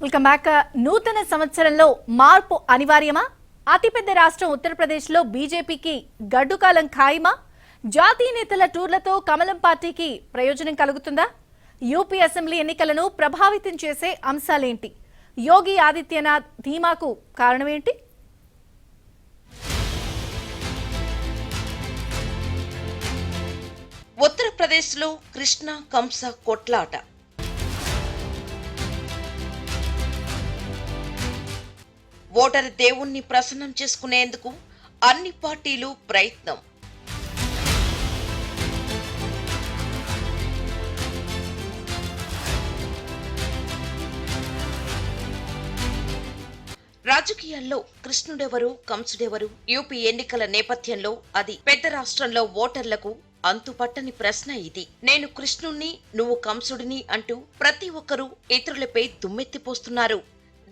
Welcome back. నూతన సంవత్సరంలో మార్పు అనివార్యమా? అతిపెద్ద రాష్ట్రం ఉత్తరప్రదేశ్లో బీజేపీకి గడ్డుకాలం ఖాయమా? జాతీయ నేతల టూర్లతో కమలం పార్టీకి ప్రయోజనం కలుగుతుందా? యూపీ అసెంబ్లీ ఎన్నికలను ప్రభావితం చేసే అంశాలేంటి? యోగి ఆదిత్యనాథ్ ధీమాకు కారణమేంటి? ఉత్తరప్రదేశ్లో కృష్ణ కంస కొట్లాట. ఓటరు దేవుణ్ణి ప్రసన్నం చేసుకునేందుకు అన్ని పార్టీలు ప్రయత్నం. రాజకీయాల్లో కృష్ణుడెవరు కంసుడెవరు? యూపీ ఎన్నికల నేపథ్యంలో అది పెద్ద రాష్ట్రంలో ఓటర్లకు అంతుపట్టని ప్రశ్న ఇది. నేను కృష్ణుణ్ణి, నువ్వు కంసుడిని అంటూ ప్రతి ఒక్కరూ ఇతరులపై దుమ్మెత్తిపోస్తున్నారు.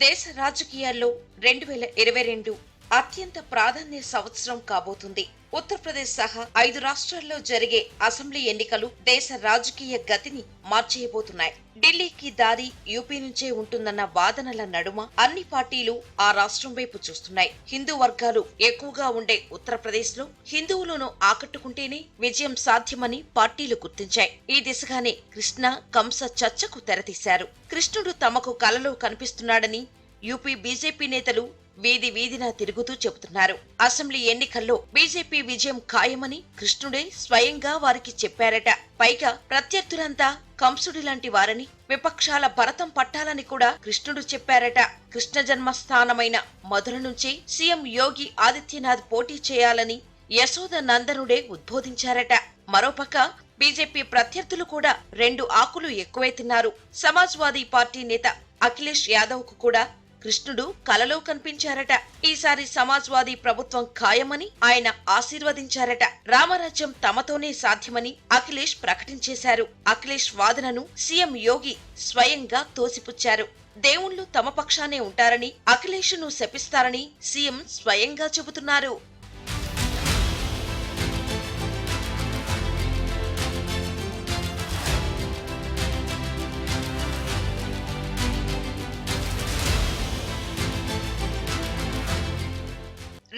దేశ రాజకీయాల్లో 2022 అత్యంత ప్రాధాన్య సంవత్సరం కాబోతుంది. ఉత్తరప్రదేశ్ సహా 5 రాష్ట్రాల్లో జరిగే అసెంబ్లీ ఎన్నికలు దేశ రాజకీయ గతిని మార్చేయబోతున్నాయి. ఢిల్లీకి దారి యూపీ నుంచే ఉంటుందన్న వాదనల నడుమ అన్ని పార్టీలు ఆ రాష్ట్రం వైపు చూస్తున్నాయి. హిందూ వర్గాలు ఎక్కువగా ఉండే ఉత్తరప్రదేశ్ లో హిందువులను ఆకట్టుకుంటేనే విజయం సాధ్యమని పార్టీలు గుర్తించాయి. ఈ దిశగానే కృష్ణ కంస చర్చకు తెరతీశారు. కృష్ణుడు తమకు కలలో కనిపిస్తున్నాడని యూపీ బీజేపీ నేతలు వీధి వీధిన తిరుగుతూ చెబుతున్నారు. అసెంబ్లీ ఎన్నికల్లో బీజేపీ విజయం ఖాయమని కృష్ణుడే స్వయంగా వారికి చెప్పారట. పైగా ప్రత్యర్థులంతా కంసుడి లాంటి వారని, విపక్షాల భరతం పట్టాలని కూడా కృష్ణుడు చెప్పారట. కృష్ణ జన్మస్థానమైన మధుర నుంచి సీఎం యోగి ఆదిత్యనాథ్ పోటీ చేయాలని యశోద నందనుడే ఉద్బోధించారట. మరోపక్క బీజేపీ ప్రత్యర్థులు కూడా 2 ఆకులు ఎక్కువే తిన్నారు. సమాజ్వాదీ పార్టీ నేత అఖిలేష్ యాదవ్ కు కూడా కృష్ణుడు కలలో కనిపించారట. ఈసారి సమాజ్వాదీ ప్రభుత్వం ఖాయమని ఆయన ఆశీర్వదించారట. రామరాజ్యం తమతోనే సాధ్యమని అఖిలేష్ ప్రకటించేశారు. అఖిలేష్ వాదనను సీఎం యోగి స్వయంగా తోసిపుచ్చారు. దేవుళ్లు తమ పక్షానే ఉంటారని, అఖిలేష్ను శపిస్తారని సీఎం స్వయంగా చెబుతున్నారు.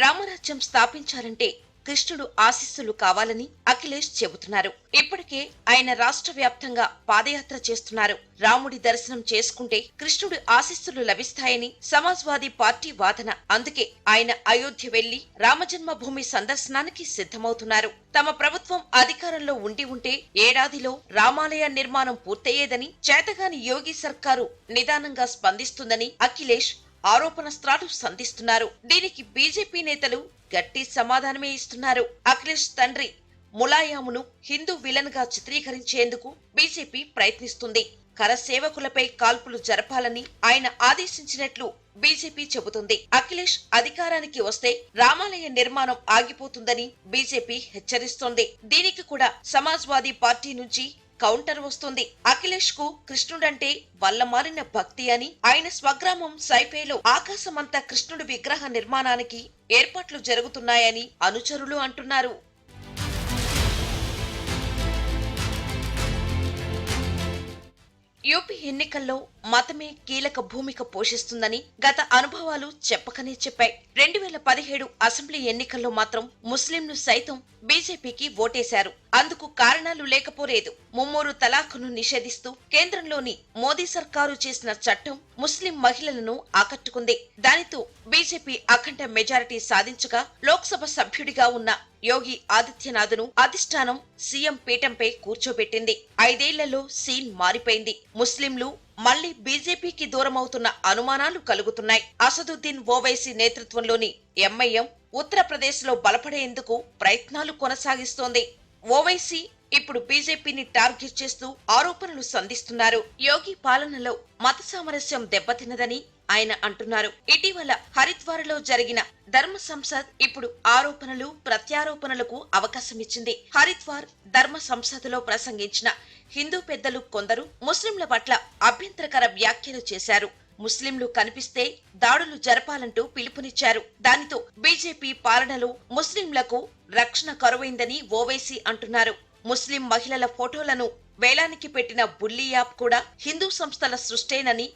రామరాజ్యం స్థాపించాలంటే కృష్ణుడు ఆశీస్సులు కావాలని అఖిలేష్ చెబుతున్నారు. ఇప్పటికే ఆయన రాష్ట్ర వ్యాప్తంగా పాదయాత్ర చేస్తున్నారు. రాముడి దర్శనం చేసుకుంటే కృష్ణుడి ఆశీస్సులు లభిస్తాయని సమాజ్వాదీ పార్టీ వాదన. అందుకే ఆయన అయోధ్య వెళ్లి రామజన్మభూమి సందర్శనానికి సిద్ధమవుతున్నారు. తమ ప్రభుత్వం అధికారంలో ఉంటే ఏడాదిలో రామాలయ నిర్మాణం పూర్తయ్యేదని, చేతగాని యోగి సర్కారు నిదానంగా స్పందిస్తుందని అఖిలేష్ ఆరోపణస్త్రాలు సంధిస్తున్నారు. దీనికి బీజేపీ నేతలు గట్టి సమాధానమే ఇస్తున్నారు. అఖిలేష్ తండ్రి ములాయామును హిందూ విలన్ గా చిత్రీకరించేందుకు బీజేపీ ప్రయత్నిస్తుంది. కరసేవకులపై కాల్పులు జరపాలని ఆయన ఆదేశించినట్లు బీజేపీ చెబుతుంది. అఖిలేష్ అధికారానికి వస్తే రామాలయ నిర్మాణం ఆగిపోతుందని బీజేపీ హెచ్చరిస్తోంది. దీనికి కూడా సమాజ్వాదీ పార్టీ నుంచి కౌంటర్ వస్తుంది. అఖిలేష్ కు కృష్ణుడంటే వల్లమారిన భక్తి అని, ఆయన స్వగ్రామం సైపేలో ఆకాశమంతా కృష్ణుడి విగ్రహ నిర్మాణానికి ఏర్పాట్లు జరుగుతున్నాయని అనుచరులు అంటున్నారు. యూపీ ఎన్నికల్లో మతమే కీలక భూమిక పోషిస్తుందని గత అనుభవాలు చెప్పకనే చెప్పాయి. 2017 అసెంబ్లీ ఎన్నికల్లో మాత్రం ముస్లింలు సైతం బీజేపీకి ఓటేశారు. అందుకు కారణాలు లేకపోలేదు. ముమ్మూరు తలాఖును నిషేధిస్తూ కేంద్రంలోని మోదీ సర్కారు చేసిన చట్టం ముస్లిం మహిళలను ఆకట్టుకుంది. దానితో బీజేపీ అఖండ మెజారిటీ సాధించగా లోక్సభ సభ్యుడిగా ఉన్న యోగి ఆదిత్యనాథ్ను అధిష్టానం సీఎం పీఠంపై కూర్చోబెట్టింది. 5 ఏళ్లలో సీన్ మారిపోయింది. ముస్లింలు మళ్లీ బీజేపీకి దూరమవుతున్న అనుమానాలు కలుగుతున్నాయి. అసదుద్దీన్ ఓవైసీ నేతృత్వంలోని ఎంఐఎం ఉత్తరప్రదేశ్ లో బలపడేందుకు ప్రయత్నాలు కొనసాగిస్తోంది. ఓవైసీ ఇప్పుడు బీజేపీని టార్గెట్ చేస్తూ ఆరోపణలు సంధిస్తున్నారు. యోగి పాలనలో మత సామరస్యం దెబ్బతిన్నదని ఆయన అంటున్నారు. ఇటీవల హరిద్వార్లో జరిగిన ధర్మ సంసద్ ఇప్పుడు ఆరోపణలు ప్రత్యారోపణలకు అవకాశమిచ్చింది. హరిద్వార్ ధర్మ సంసద్లో ప్రసంగించిన హిందూ పెద్దలు కొందరు ముస్లింల పట్ల అభ్యంతరకర వ్యాఖ్యలు చేశారు. ముస్లింలు కనిపిస్తే దాడులు జరపాలంటూ పిలుపునిచ్చారు. దానితో బీజేపీ పాలనలో ముస్లింలకు రక్షణ కరువైందని ఓవైసీ అంటున్నారు. ముస్లిం మహిళల ఫోటోలను వేలానికి పెట్టిన బుల్లీ యాప్ కూడా హిందూ సంస్థల సృష్టేనని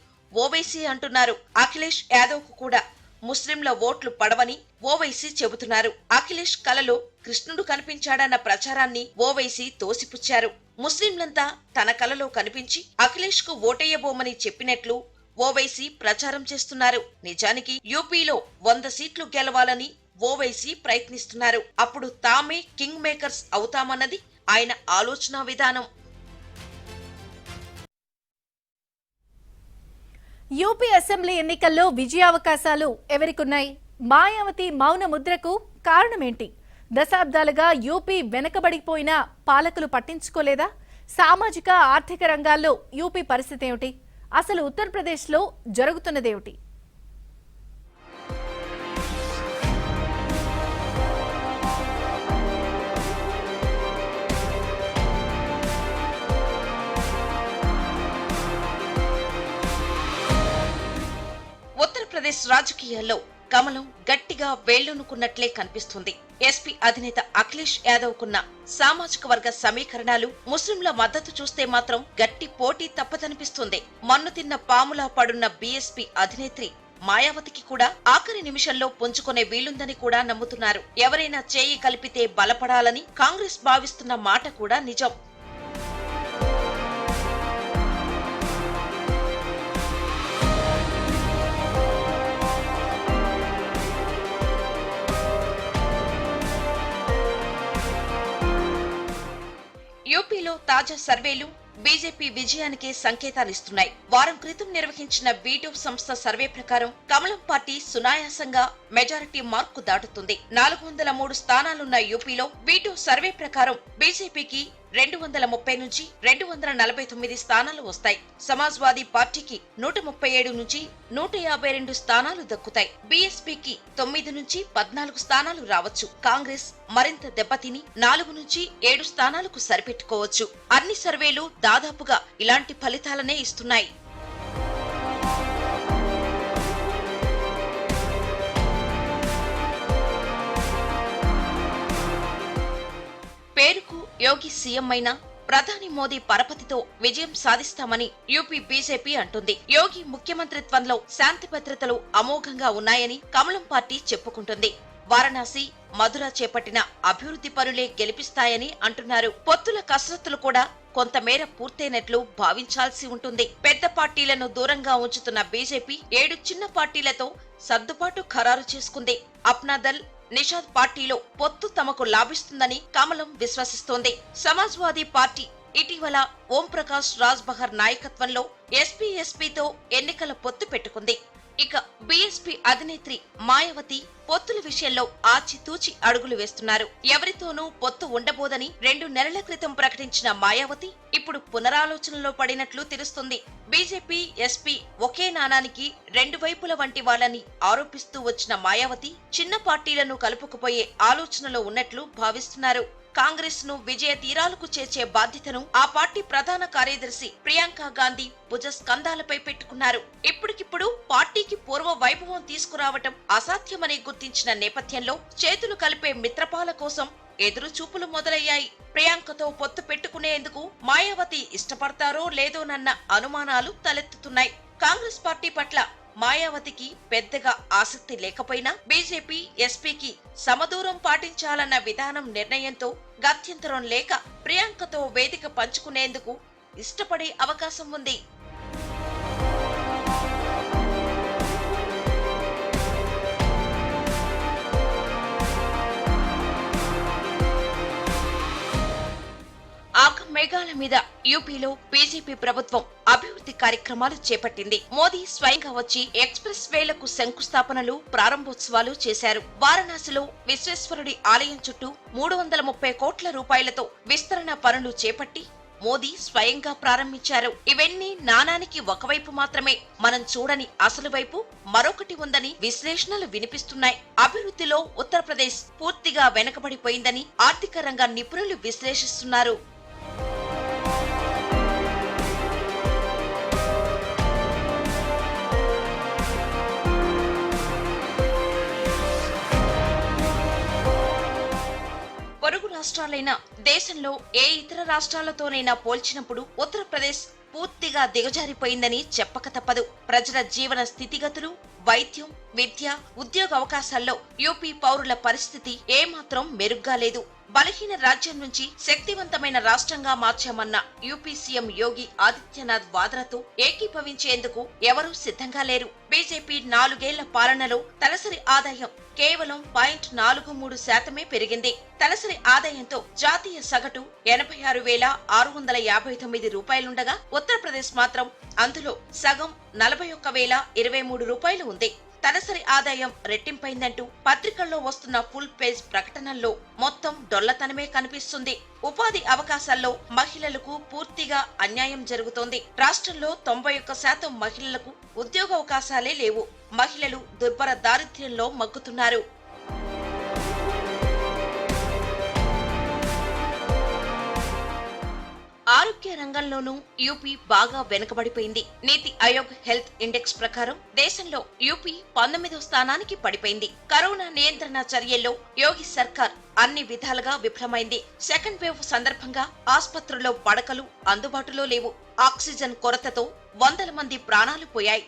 ఓవైసీ అంటున్నారు. అఖిలేష్ యాదవ్ కు కూడా ముస్లింల ఓట్లు పడవని ఓవైసీ చెబుతున్నారు. అఖిలేష్ కలలో కృష్ణుడు కనిపించాడన్న ప్రచారాన్ని ఓవైసీ తోసిపుచ్చారు. ముస్లింలంతా తన కలలో కనిపించి అఖిలేష్ కు ఓటేయబోమని చెప్పినట్లు ఓవైసీ ప్రచారం చేస్తున్నారు. నిజానికి యూపీలో 100 సీట్లు గెలవాలని ఓవైసీ ప్రయత్నిస్తున్నారు. అప్పుడు తామే కింగ్ మేకర్స్ అవుతామన్నది ఆయన ఆలోచన విధానం. యూపీ అసెంబ్లీ ఎన్నికల్లో విజయావకాశాలు ఎవరికున్నాయి? మాయావతి మౌన ముద్రకు కారణమేంటి? దశాబ్దాలుగా యూపీ వెనకబడిపోయిన పాలకులు పట్టించుకోలేదా? సామాజిక ఆర్థిక రంగాల్లో యూపీ పరిస్థితి ఏమిటి? అసలు ఉత్తరప్రదేశ్లో జరుగుతున్నదేమిటి? ఉత్తరప్రదేశ్ రాజకీయాల్లో కమలం గట్టిగా వేళ్లూనుకున్నట్లే కనిపిస్తుంది. ఎస్పీ అధినేత అఖిలేష్ యాదవ్ కున్న సామాజిక వర్గ సమీకరణాలు, ముస్లింల మద్దతు చూస్తే మాత్రం గట్టి పోటీ తప్పదనిపిస్తుంది. మన్ను తిన్న పాములా పడున్న బీఎస్పీ అధినేత్రి మాయావతికి కూడా ఆఖరి నిమిషంలో పుంజుకునే వీలుందని కూడా నమ్ముతున్నారు. ఎవరైనా చేయి కలిపితే బలపడాలని కాంగ్రెస్ భావిస్తున్న మాట కూడా నిజం. యూపీలో తాజా సర్వేలు బీజేపీ విజయానికే సంకేతాలిస్తున్నాయి. వారం క్రితం నిర్వహించిన వీటో సంస్థ సర్వే ప్రకారం కమలం పార్టీ సునాయాసంగా మెజారిటీ మార్కు దాటుతుంది. 403 స్థానాలున్న యూపీలో వీటో సర్వే ప్రకారం బీజేపీకి 230 నుంచి 249 స్థానాలు వస్తాయి. సమాజ్వాదీ పార్టీకి 137 నుంచి 152 స్థానాలు దక్కుతాయి. బీఎస్పీకి 9 నుంచి 14 స్థానాలు రావచ్చు. కాంగ్రెస్ మరింత దెబ్బతిని 4 నుంచి 7 స్థానాలకు సరిపెట్టుకోవచ్చు. అన్ని సర్వేలు దాదాపుగా ఇలాంటి ఫలితాలనే ఇస్తున్నాయి. పేరుకు యోగి సీఎం అయినా ప్రధాని మోదీ పరపతితో విజయం సాధిస్తామని యూపీ బీజేపీ అంటుంది. యోగి ముఖ్యమంత్రిత్వంలో శాంతి భద్రతలు అమోఘంగా ఉన్నాయని కమలం పార్టీ చెప్పుకుంటుంది. వారణాసి, మధుర చేపట్టిన అభివృద్ధి పనులే గెలిపిస్తాయని అంటున్నారు. పొత్తుల కసరత్తులు కూడా కొంతమేర పూర్తయినట్లు భావించాల్సి ఉంటుంది. పెద్ద పార్టీలను దూరంగా ఉంచుతున్న బీజేపీ 7 చిన్న పార్టీలతో సర్దుబాటు ఖరారు చేసుకుంది. అప్నాదల్, నిషాద్ పార్టీలో పొత్తు తమకు లాభిస్తుందని కమలం విశ్వసిస్తోంది. సమాజ్వాదీ పార్టీ ఇటీవల ఓం ప్రకాష్ రాజ్ బహర్ నాయకత్వంలో ఎస్పీతో ఎన్నికల పొత్తు పెట్టుకుంది. ఇక బీఎస్పీ అధినేత్రి మాయావతి పొత్తుల విషయంలో ఆచితూచి అడుగులు వేస్తున్నారు. ఎవరితోనూ పొత్తు ఉండబోదని 2 నెలల క్రితం ప్రకటించిన మాయావతి ఇప్పుడు పునరాలోచనలో పడినట్లు తెలుస్తుంది. బీజేపీ, ఎస్పీ ఒకే నాణానికి 2 వైపుల వంటి వాళ్ళని ఆరోపిస్తూ వచ్చిన మాయావతి చిన్న పార్టీలను కలుపుకుపోయే ఆలోచనలో ఉన్నట్లు భావిస్తున్నారు. కాంగ్రెస్ ను విజయ తీరాలకు చేర్చే బాధ్యతను ఆ పార్టీ ప్రధాన కార్యదర్శి ప్రియాంక గాంధీ భుజస్కంధాలపై పెట్టుకున్నారు. ఇప్పటికిప్పుడు పార్టీకి పూర్వ వైభవం తీసుకురావటం అసాధ్యమని గుర్తించిన నేపథ్యంలో చేతులు కలిపే మిత్రపాల కోసం ఎదురు చూపులు మొదలయ్యాయి. ప్రియాంకతో పొత్తు పెట్టుకునేందుకు మాయావతి ఇష్టపడతారో లేదోనన్న అనుమానాలు తలెత్తుతున్నాయి. కాంగ్రెస్ పార్టీ పట్ల మాయావతికి పెద్దగా ఆసక్తి లేకపోయినా బీజేపీ, ఎస్పీకి సమదూరం పాటించాలన్న విధానం నిర్ణయంతో గత్యంతరం లేక ప్రియాంకతో వేదిక పంచుకునేందుకు ఇష్టపడే అవకాశం ఉంది. మేఘాల మీద యూపీలో బీజేపీ ప్రభుత్వం అభివృద్ధి కార్యక్రమాలు చేపట్టింది. మోదీ స్వయంగా వచ్చి ఎక్స్ప్రెస్ వేలకు శంకుస్థాపనలు, ప్రారంభోత్సవాలు చేశారు. వారణాసిలో విశ్వేశ్వరుడి ఆలయం చుట్టూ 330 కోట్ల రూపాయలతో విస్తరణ పనులు చేపట్టి మోదీ స్వయంగా ప్రారంభించారు. ఇవన్నీ నాణానికి ఒకవైపు మాత్రమే. మనం చూడని అసలు వైపు మరొకటి ఉందని విశ్లేషణలు వినిపిస్తున్నాయి. అభివృద్ధిలో ఉత్తరప్రదేశ్ పూర్తిగా వెనుకబడిపోయిందని ఆర్థిక రంగ నిపుణులు విశ్లేషిస్తున్నారు. పొరుగు రాష్ట్రాలైన దేశంలో ఏ ఇతర రాష్ట్రాలతోనైనా పోల్చినప్పుడు ఉత్తరప్రదేశ్ పూర్తిగా దిగజారిపోయిందని చెప్పక తప్పదు. ప్రజల జీవన స్థితిగతులు, వైద్యం, విద్య, ఉద్యోగ అవకాశాల్లో యూపీ పౌరుల పరిస్థితి ఏమాత్రం మెరుగ్గా లేదు. బలహీన రాజ్యం నుంచి శక్తివంతమైన రాష్ట్రంగా మార్చామన్న యూపీ సీఎం యోగి ఆదిత్యనాథ్ వాదనతో ఏకీభవించేందుకు ఎవరూ సిద్ధంగా లేరు. బీజేపీ 4 ఏళ్ల పాలనలో తలసరి ఆదాయం కేవలం 0.43% పెరిగింది. తలసరి ఆదాయంతో జాతీయ సగటు 86,659 రూపాయలుండగా ఉత్తరప్రదేశ్ మాత్రం అందులో సగం 41,023 రూపాయలు ఉంది. తలసరి ఆదాయం రెట్టింపైందంటూ పత్రికల్లో వస్తున్న ఫుల్ పేజ్ ప్రకటనల్లో మొత్తం డొల్లతనమే కనిపిస్తుంది. ఉపాధి అవకాశాల్లో మహిళలకు పూర్తిగా అన్యాయం జరుగుతోంది. రాష్ట్రంలో 91% మహిళలకు ఉద్యోగావకాశాలే లేవు. మహిళలు దుర్భర దారిద్ర్యంలో మగ్గుతున్నారు. ఆరోగ్య రంగంలోనూ యూపీ బాగా వెనుకబడిపోయింది. నీతి ఆయోగ్ హెల్త్ ఇండెక్స్ ప్రకారం దేశంలో యూపీ 19వ స్థానానికి పడిపోయింది. కరోనా నియంత్రణ చర్యల్లో యోగి సర్కార్ అన్ని విధాలుగా విఫలమైంది. సెకండ్ వేవ్ సందర్భంగా ఆస్పత్రుల్లో పడకలు అందుబాటులో లేవు. ఆక్సిజన్ కొరతతో వందల మంది ప్రాణాలు పోయాయి.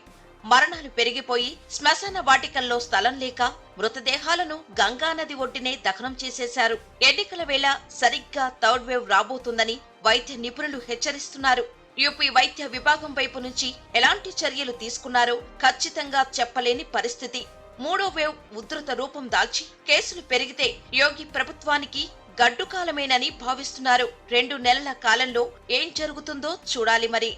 మరణాలు పెరిగిపోయి శ్మశాన వాటికల్లో స్థలం లేక మృతదేహాలను గంగానది ఒడ్డునే దహనం చేసేశారు. ఎన్నికల వేళ సరిగ్గా థర్డ్ వేవ్ రాబోతుందని వైద్య నిపుణులు హెచ్చరిస్తున్నారు. యూపీ వైద్య విభాగం వైపు నుంచి ఎలాంటి చర్యలు తీసుకున్నారో ఖచ్చితంగా చెప్పలేని పరిస్థితి. 3వ వేవ్ ఉధృత రూపం దాల్చి కేసులు పెరిగితే యోగి ప్రభుత్వానికి గడ్డుకాలమేనని భావిస్తున్నారు. 2 నెలల కాలంలో ఏం జరుగుతుందో చూడాలి మరి.